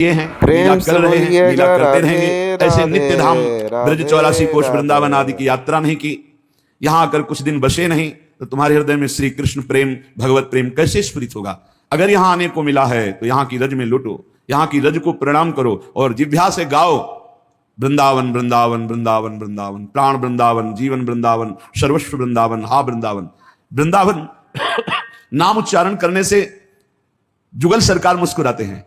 ये हैं, लीला कर रहे हैं, लीला करते रहेंगे। ऐसे नित्य धाम ब्रज 84 कोष वृंदावन आदि की यात्रा नहीं की, यहां आकर कुछ दिन बसे नहीं, तो तुम्हारे हृदय में श्री कृष्ण प्रेम, भगवत प्रेम कैसे स्फुरित होगा? अगर यहां आने को मिला है तो यहां की रज में लुटो, यहां की रज को प्रणाम करो और जिह्वा से गाओ वृंदावन वृंदावन वृंदावन वृंदावन, प्राण वृंदावन, जीवन वृंदावन, सर्वस्व वृंदावन, हा वृंदावन। वृंदावन नाम उच्चारण करने से जुगल सरकार मुस्कुराते हैं,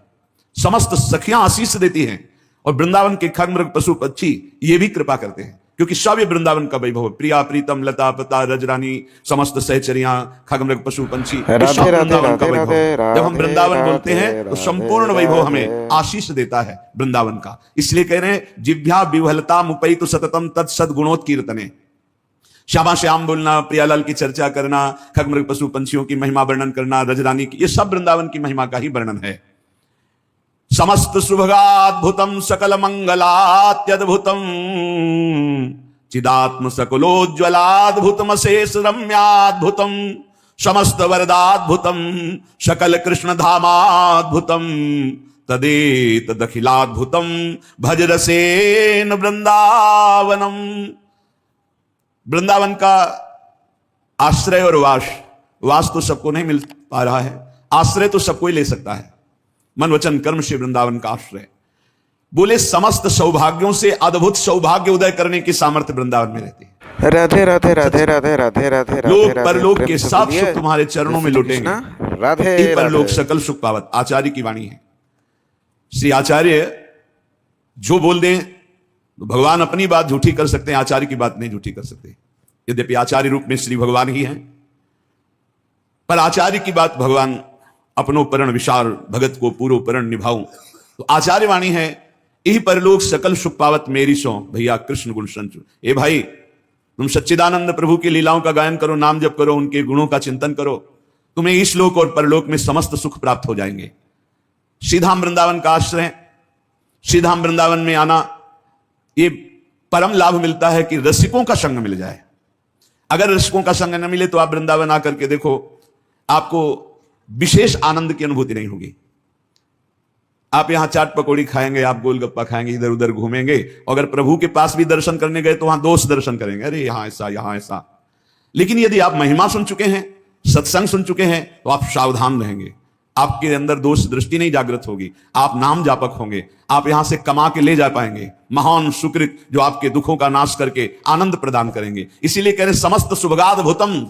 समस्त सखियां आशीष देती हैं और वृंदावन के खग मृग पशु पक्षी ये भी कृपा करते हैं, क्योंकि सब ये वृंदावन का वैभव। प्रिया प्रीतम लता पता रजरानी समस्त सहचरियां खग मृग पशु पंछी सब वृंदावन का वैभव। जब हम वृंदावन बोलते हैं तो संपूर्ण वैभव हमें आशीष देता है वृंदावन का। इसलिए कह रहे हैं जिव्या विवहलता मुपैतु सततम तत्सद्गुणोत्कीर्तने। श्यामा श्याम बोलना, प्रियालाल की चर्चा करना, खग मृग पशु पंछियों की महिमा वर्णन करना, रजरानी की, ये सब वृंदावन की महिमा का ही वर्णन है। समस्त सुभगाद्भुतम सकल मंगलात्यद्भुतम चिदात्म सकलोज्ज्वलाद्भुतम शेष रम्याद्भुतम समस्त वरदाद्भुतम सकल कृष्ण धामाद्भुतम तदेतदखिलाद्भुतम भज रसेन वृंदावनम। वृंदावन का आश्रय और वास तो सबको नहीं मिल पा रहा है, आश्रय तो सबको ही ले सकता है। मन वचन कर्म से वृंदावन का आश्रय। बोले समस्त सौभाग्यों से अद्भुत सौभाग्य उदय करने की सामर्थ्य वृंदावन में रहती है। राधे राधे राधे राधे राधे राधे लोक परलोक के साथ सुख तुम्हारे चरणों में लुटेंगे, राधे परलोक सकल सुख पावत। आचार्य की वाणी है। श्री आचार्य जो बोल दें तो भगवान अपनी बात झूठी कर सकते हैं, आचार्य की बात नहीं झूठी कर सकते। यद्यपि आचार्य रूप में श्री भगवान ही हैं, पर आचार्य की बात भगवान अपनो परण विशाल भगत को पूरो परण निभाऊं। तो आचार्य वाणी है, यही परलोक सकल सुख पावत मेरी सो भैया कृष्ण गुण संचु। ए भाई, तुम सच्चिदानंद प्रभु की लीलाओं का गायन करो, नाम जप करो, उनके गुणों का चिंतन करो, तुम्हें इस लोक और परलोक में समस्त सुख प्राप्त हो जाएंगे। श्रीधाम वृंदावन का आश्रय, श्रीधाम वृंदावन में आना, ये परम लाभ मिलता है कि रसिकों का संग मिल जाए। अगर रसिकों का संग न मिले तो आप वृंदावन आकर के देखो, आपको विशेष आनंद की अनुभूति नहीं होगी। आप यहां चाट पकौड़ी खाएंगे, आप गोलगप्पा खाएंगे, इधर उधर घूमेंगे, अगर प्रभु के पास भी दर्शन करने गए तो वहां दोष दर्शन करेंगे, अरे यहां ऐसा यहां ऐसा। लेकिन यदि आप महिमा सुन चुके हैं, सत्संग सुन चुके हैं, तो आप सावधान रहेंगे, आपके अंदर दोष दृष्टि नहीं जागृत होगी, आप नाम जापक होंगे, आप यहां से कमा के ले जा पाएंगे महान सुकृत जो आपके दुखों का नाश करके आनंद प्रदान करेंगे। इसीलिए कह रहे समस्त सुभगाद्भुतम,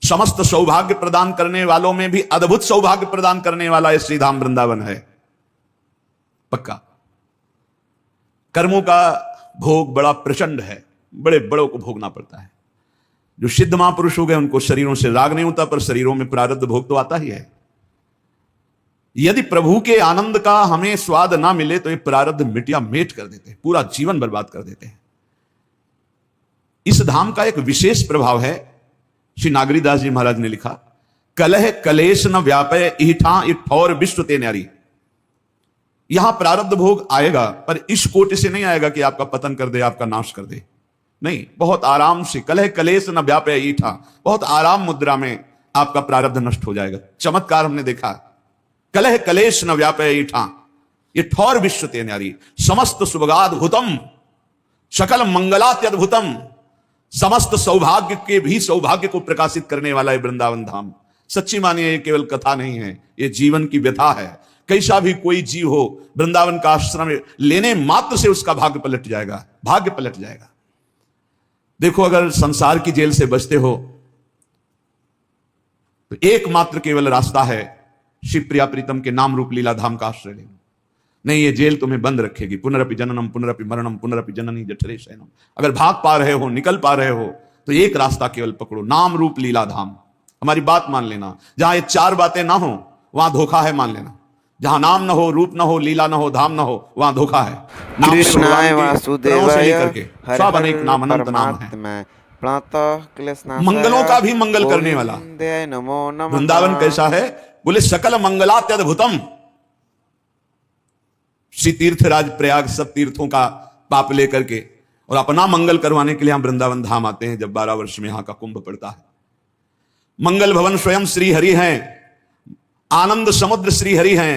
समस्त सौभाग्य प्रदान करने वालों में भी अद्भुत सौभाग्य प्रदान करने वाला यह श्रीधाम वृंदावन है। पक्का कर्मों का भोग बड़ा प्रचंड है, बड़े बड़ों को भोगना पड़ता है। जो सिद्ध महापुरुष हो गए उनको शरीरों से राग नहीं होता, पर शरीरों में प्रारब्ध भोग तो आता ही है। यदि प्रभु के आनंद का हमें स्वाद ना मिले तो ये प्रारब्ध मिटिया मेट कर देते हैं, पूरा जीवन बर्बाद कर देते हैं। इस धाम का एक विशेष प्रभाव है, श्री नागरीदास जी महाराज ने लिखा, कलह कलेश न व्यापय इठा इठौर विश्व ते न्यारी। यहां प्रारब्ध भोग आएगा, पर इस कोटि से नहीं आएगा कि आपका पतन कर दे, आपका नाश कर दे, नहीं, बहुत आराम से। कलह कलेश न व्यापय ईठा, बहुत आराम मुद्रा में आपका प्रारब्ध नष्ट हो जाएगा। चमत्कार हमने देखा, कलह कलेश न व्यापय ईठा ये ठौर विश्व ते न्यारी, समस्त सुभगाद्भुतम सकल मंगलात्यद्भुतम, समस्त सौभाग्य के भी सौभाग्य को प्रकाशित करने वाला है वृंदावन धाम। सच्ची मानिए, ये केवल कथा नहीं है, ये जीवन की व्यथा है। कैसा भी कोई जीव हो, वृंदावन का आश्रम लेने मात्र से उसका भाग्य पलट जाएगा, भाग्य पलट जाएगा। देखो, अगर संसार की जेल से बचते हो तो एकमात्र केवल रास्ता है शिव प्रिया प्रीतम के नाम रूप लीला धाम का आश्रय लेना। नहीं, ये जेल तुम्हें बंद रखेगी। पुनरपि जननम पुनरपि मरणम पुनरपि जननी जठरे शयनम। अगर भाग पा रहे हो, निकल पा रहे हो, तो एक रास्ता केवल पकड़ो, नाम रूप लीला धाम। हमारी बात मान लेना, जहां ये चार बातें ना हो वहां धोखा है, मान लेना। जहां नाम न हो, रूप न हो, लीला न हो, धाम न हो, वहां धोखा है। कृष्णाय वासुदेवाय सब अनेक नाम अनंत नाम है। मंगलों का भी मंगल करने वाला वृंदावन कैसा है? बोले सकल मंगलात्यद्भुतम। श्री तीर्थराज प्रयाग सब तीर्थों का पाप लेकर के और अपना मंगल करवाने के लिए हम वृंदावन धाम आते हैं जब 12 वर्ष में यहां का कुंभ पड़ता है। मंगल भवन स्वयं श्री हरि हैं, आनंद समुद्र श्री हरि हैं।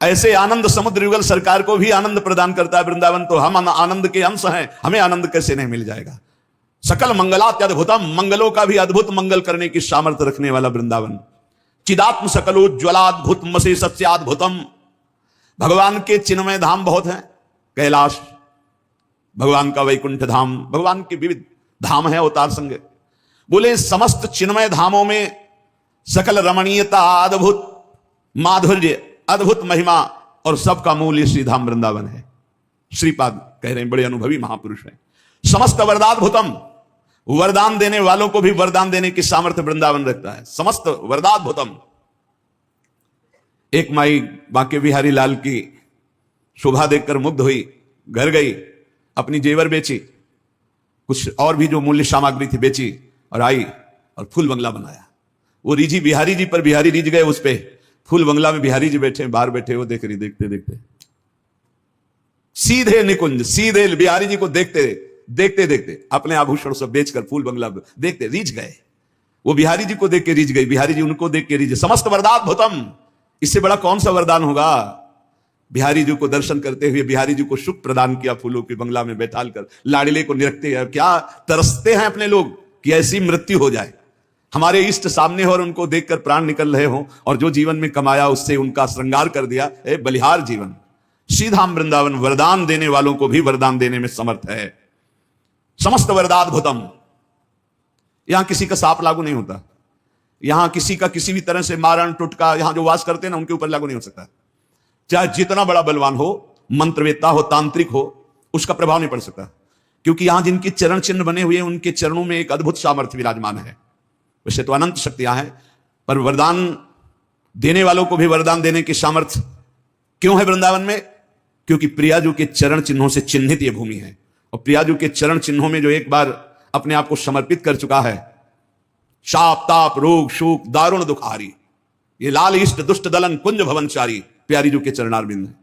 ऐसे आनंद समुद्र युगल सरकार को भी आनंद प्रदान करता है वृंदावन, तो हम आनंद के अंश हैं, हमें आनंद कैसे नहीं मिल जाएगा। सकल मंगलात्यद्भुतम, मंगलों का भी अद्भुत मंगल करने की सामर्थ्य रखने वाला वृंदावन। चिदात्म सकलोज्ज्वलाद्भुत मसे सत्याद्भुतम, भगवान के चिन्मय धाम बहुत हैं। कैलाश भगवान का वैकुंठ धाम, भगवान के विविध धाम है अवतार संग। बोले समस्त चिन्मय धामों में सकल रमणीयता, अद्भुत माधुर्य, अद्भुत महिमा और सबका मूल श्री धाम वृंदावन है। श्रीपाद कह रहे हैं, बड़े अनुभवी महापुरुष हैं। समस्त वरदाद्भुतम, वरदान देने वालों को भी वरदान देने की सामर्थ्य वृंदावन रखता है। समस्त वरदाद्भुतम। एक माई बांके बिहारी लाल की शोभा देखकर मुग्ध हुई, घर गई, अपनी जेवर बेची, कुछ और भी जो मूल्य सामग्री थी बेची और आई और फूल बंगला बनाया। वो रिजी बिहारी जी पर बिहारी रिज गए, उस पे फूल बंगला में बिहारी जी बैठे, बाहर बैठे, वो देख रही, देखते देखते सीधे निकुंज, सीधे बिहारी जी को देखते देखते देखते अपने आभूषण सब बेचकर फूल बंगला देखते रिझ गए। वो बिहारी जी को देख के रिझ गई, बिहारी जी उनको देख के रिझे। समस्त वरदाद्भुतम, इससे बड़ा कौन सा वरदान होगा। बिहारी जी को दर्शन करते हुए बिहारी जी को सुख प्रदान किया, फूलों की बंगला में बैठाल कर लाडले को निरखते हैं। क्या तरसते हैं अपने लोग कि ऐसी मृत्यु हो जाए, हमारे इष्ट सामने हो और उनको देखकर प्राण निकल रहे हो, और जो जीवन में कमाया उससे उनका श्रृंगार कर दिया। बलिहार जीवन। श्रीधाम वृंदावन वरदान देने वालों को भी वरदान देने में समर्थ है। समस्त वरदाद्भुतम। यहां किसी का साप लागू नहीं होता, यहां किसी का किसी भी तरह से मारण टुटका, यहां जो वास करते हैं ना, उनके ऊपर लागू नहीं हो सकता। चाहे जितना बड़ा बलवान हो, मंत्रवेत्ता हो, तांत्रिक हो, उसका प्रभाव नहीं पड़ सकता, क्योंकि यहां जिनके चरण चिन्ह बने हुए हैं उनके चरणों में एक अद्भुत सामर्थ्य विराजमान है। वैसे तो अनंत शक्तियां हैं, पर वरदान देने वालों को भी वरदान देने की सामर्थ्य क्यों है वृंदावन में? क्योंकि प्रियाजू के चरण चिन्हों से चिन्हित यह भूमि है, और प्रियाजू के चरण चिन्हों में जो एक बार अपने आप को समर्पित कर चुका है, शाप ताप रोग शोक दारुण दुखारी, ये लाल इष्ट दुष्ट दलन कुंज भवनचारी प्यारी जू के चरणारविंद है।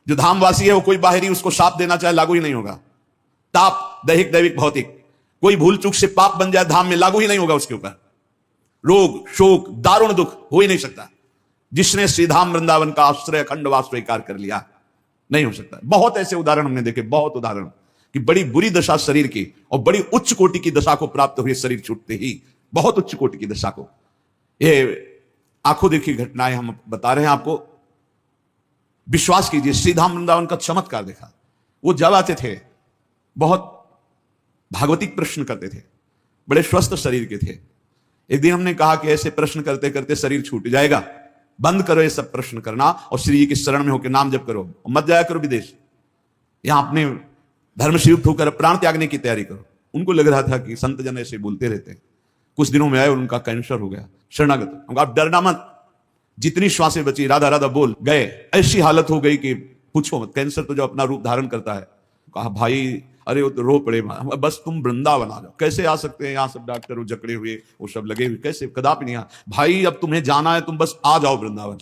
जो धामवासी है वो कोई बाहरी उसको शाप देना चाहे लागू ही नहीं होगा। ताप दैहिक दैविक भौतिक, कोई भूल चूक से पाप बन जाए धाम में, लागू ही नहीं होगा उसके ऊपर। रोग शोक दारुण दुख हो ही नहीं सकता। जिसने श्रीधाम वृंदावन का आश्रय अखंडवास स्वीकार कर लिया, नहीं हो सकता। बहुत ऐसे उदाहरण हमने देखे, बहुत उदाहरण कि बड़ी बुरी दशा शरीर की और बड़ी उच्च कोटि की दशा को प्राप्त हुए शरीर छूटते ही, बहुत उच्च कोटि की दशा को। ये आंखों देखी घटनाएं हम बता रहे हैं आपको, विश्वास कीजिए। श्रीधाम वृंदावन का चमत्कार देखा। वो जब आते थे बहुत भागवतिक प्रश्न करते थे, बड़े स्वस्थ शरीर के थे। एक दिन हमने कहा कि ऐसे प्रश्न करते करते शरीर छूट जाएगा, बंद करो ये सब प्रश्न करना और श्री जी की शरण में होकर नाम जप करो, मत जाया करो विदेश, यहां अपने धर्म से युक्त होकर प्राण त्यागने की तैयारी करो। उनको लग रहा था कि संत जन ऐसे बोलते रहते हैं। कुछ दिनों में आए और उनका कैंसर हो गया, शरणागत। आप डरना मत, जितनी श्वासें बची राधा राधा बोल गए। ऐसी हालत हो गई कि पूछो मत, कैंसर तो जो अपना रूप धारण करता है। कहा भाई अरे वो तो रो पड़े, बस तुम वृंदावन आ जाओ। कैसे आ सकते हैं, यहाँ सब डॉक्टर जकड़े हुए, वो सब लगे हुए, कैसे, कदापि नहीं। भाई अब तुम्हें जाना है, तुम बस आ जाओ वृंदावन,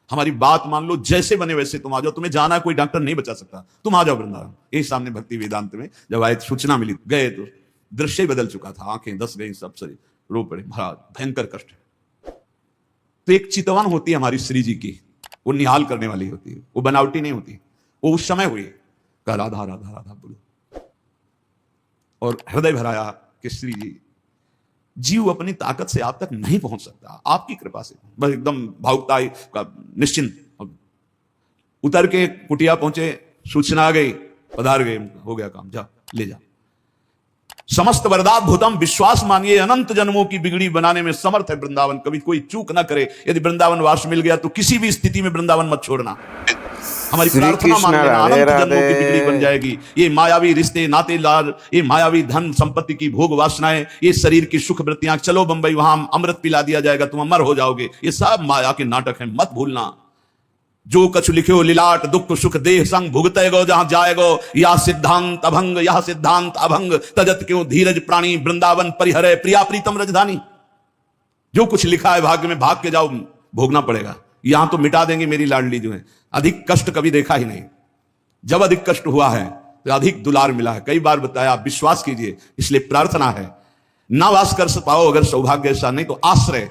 हमारी बात मान लो, जैसे बने वैसे तुम आ जाओ, तुम्हें जाना है, कोई डॉक्टर नहीं बचा सकता, तुम आ जाओ वृंदावन। यही सामने भक्ति वेदांत में जब आए सूचना मिली, गए तो दृश्य बदल चुका था, आंखें धस गई, सब शरीर रो पड़े, महाराज भयंकर कष्ट है। तो एक चितवन होती है हमारी श्री जी की, वो निहाल करने वाली होती है, वो बनावटी नहीं होती। वो उस समय हुई, कहा राधा राधा राधा बोलो, और हृदय भराया कि श्री जी, जीव अपनी ताकत से आप तक नहीं पहुंच सकता, आपकी कृपा से। बस एकदम भावुकता का निश्चिंत। उतर के कुटिया पहुंचे, सूचना आ गई, पधार गए, हो गया काम, जा ले जा। समस्त वरदाद्भुतम, विश्वास मानिए, अनंत जन्मों की बिगड़ी बनाने में समर्थ है वृंदावन। कभी कोई चूक ना करे। यदि वृंदावन वास मिल गया तो किसी भी स्थिति में वृंदावन मत छोड़ना। हमारी प्रार्थना मान लेना, अनंत जन्मों की बिगड़ी बन जाएगी। ये मायावी रिश्ते नाते लाल, ये मायावी धन संपत्ति की भोग वासनाएं, ये शरीर की सुख वृत्तियां, चलो बंबई वहां अमृत पिला दिया जाएगा, तुम अमर हो जाओगे, ये सब माया के नाटक हैं, मत भूलना। जो कछु लिखो लिलाट दुख सुख देह संग भुगते गो जहां जाएगो, या सिद्धांत अभंग यह सिद्धांत अभंग, तजत क्यों धीरज प्राणी वृंदावन परिहरे प्रिया प्रीतम राजधानी। जो कुछ लिखा है भाग्य में, भाग के जाओ, भोगना पड़ेगा। यहां तो मिटा देंगे मेरी लाडली जो है। अधिक कष्ट कभी देखा ही नहीं। जब अधिक कष्ट हुआ है तो अधिक दुलार मिला है। कई बार बताया, आप विश्वास कीजिए। इसलिए प्रार्थना है, ना वास कर पाओ अगर सौभाग्य ऐसा, नहीं तो आश्रय।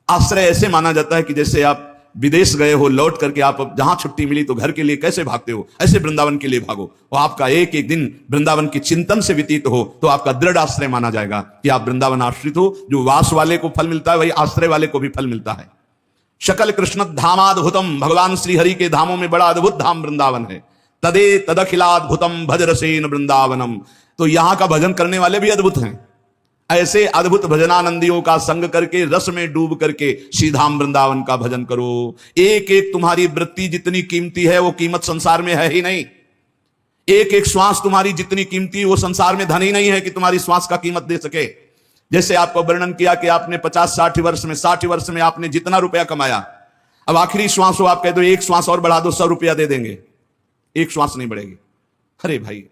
आश्रय ऐसे माना जाता है कि जैसे आप विदेश गए हो, लौट करके आप जहां छुट्टी मिली तो घर के लिए कैसे भागते हो, ऐसे वृंदावन के लिए भागो। और आपका एक एक दिन वृंदावन के चिंतन से व्यतीत हो तो आपका दृढ़ आश्रय माना जाएगा कि आप वृंदावन आश्रित हो। जो वास वाले को फल मिलता है वही आश्रय वाले को भी फल मिलता है। शकल कृष्ण धामाद्भुतम, भगवान श्री हरि के धामों में बड़ा अद्भुत धाम वृंदावन है। तदे तदखिलाद्भुतम भज रसेन वृंदावनम, तो यहां का भजन करने वाले भी अद्भुत हैं। ऐसे अद्भुत भजनानंदियों का संग करके, रस में डूब करके श्रीधाम वृंदावन का भजन करो। एक एक तुम्हारी वृत्ति जितनी कीमती है वो कीमत संसार में है ही नहीं। एक एक श्वास तुम्हारी जितनी कीमती, वो संसार में धन ही नहीं है कि तुम्हारी श्वास का कीमत दे सके। जैसे आपको वर्णन किया कि आपने 50-60 वर्ष में, 60 वर्ष में आपने जितना रुपया कमाया, अब आखिरी श्वास हो आप कह दो एक श्वास और बढ़ा दो, 100 रुपया दे देंगे, एक श्वास नहीं बढ़ेगी। अरे भाई,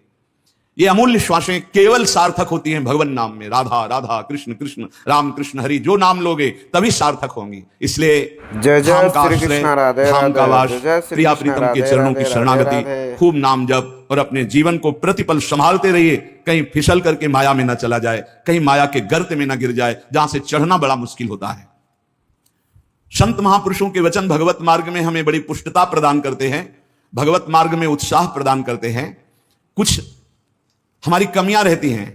ये अमूल्य श्वासें केवल सार्थक होती हैं भगवान नाम में। राधा राधा, कृष्ण कृष्ण, राम कृष्ण हरि, जो नाम लोगे तभी सार्थक होंगी। इसलिए जय जय धाम का श्री आश्रय, कृष्ण, राधे धाम का राधे, वास, जय जय श्री प्रिया कृष्ण, प्रीतम के राधे चरणों राधे, की शरणागति, राधे। खूब नाम जप और अपने जीवन को प्रतिपल संभालते रहिए। कहीं फिसल करके माया में न चला जाए, कहीं माया के गर्त में न गिर जाए जहां से चढ़ना बड़ा मुश्किल होता है। संत महापुरुषों के वचन भगवत मार्ग में हमें बड़ी पुष्टता प्रदान करते हैं, भगवत मार्ग में उत्साह प्रदान करते हैं। कुछ हमारी कमियां रहती हैं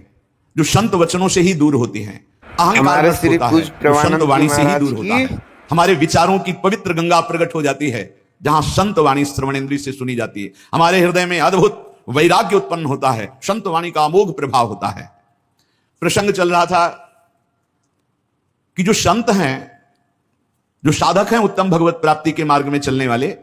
जो संत वचनों से ही दूर होती हैं। अहंकार हमारे नष्ट श्री होता है, पूज्य जो प्रेमानंद संत वाणी जी से ही महाराज दूर होता की है। हमारे विचारों की पवित्र गंगा प्रकट हो जाती है जहां संत वाणी श्रवणेंद्रिय से सुनी जाती है। हमारे हृदय में अद्भुत वैराग्य उत्पन्न होता है, संत वाणी का अमोघ प्रभाव होता है। प्रसंग चल रहा था कि जो संत हैं, जो साधक हैं उत्तम भगवत प्राप्ति के मार्ग में चलने वाले,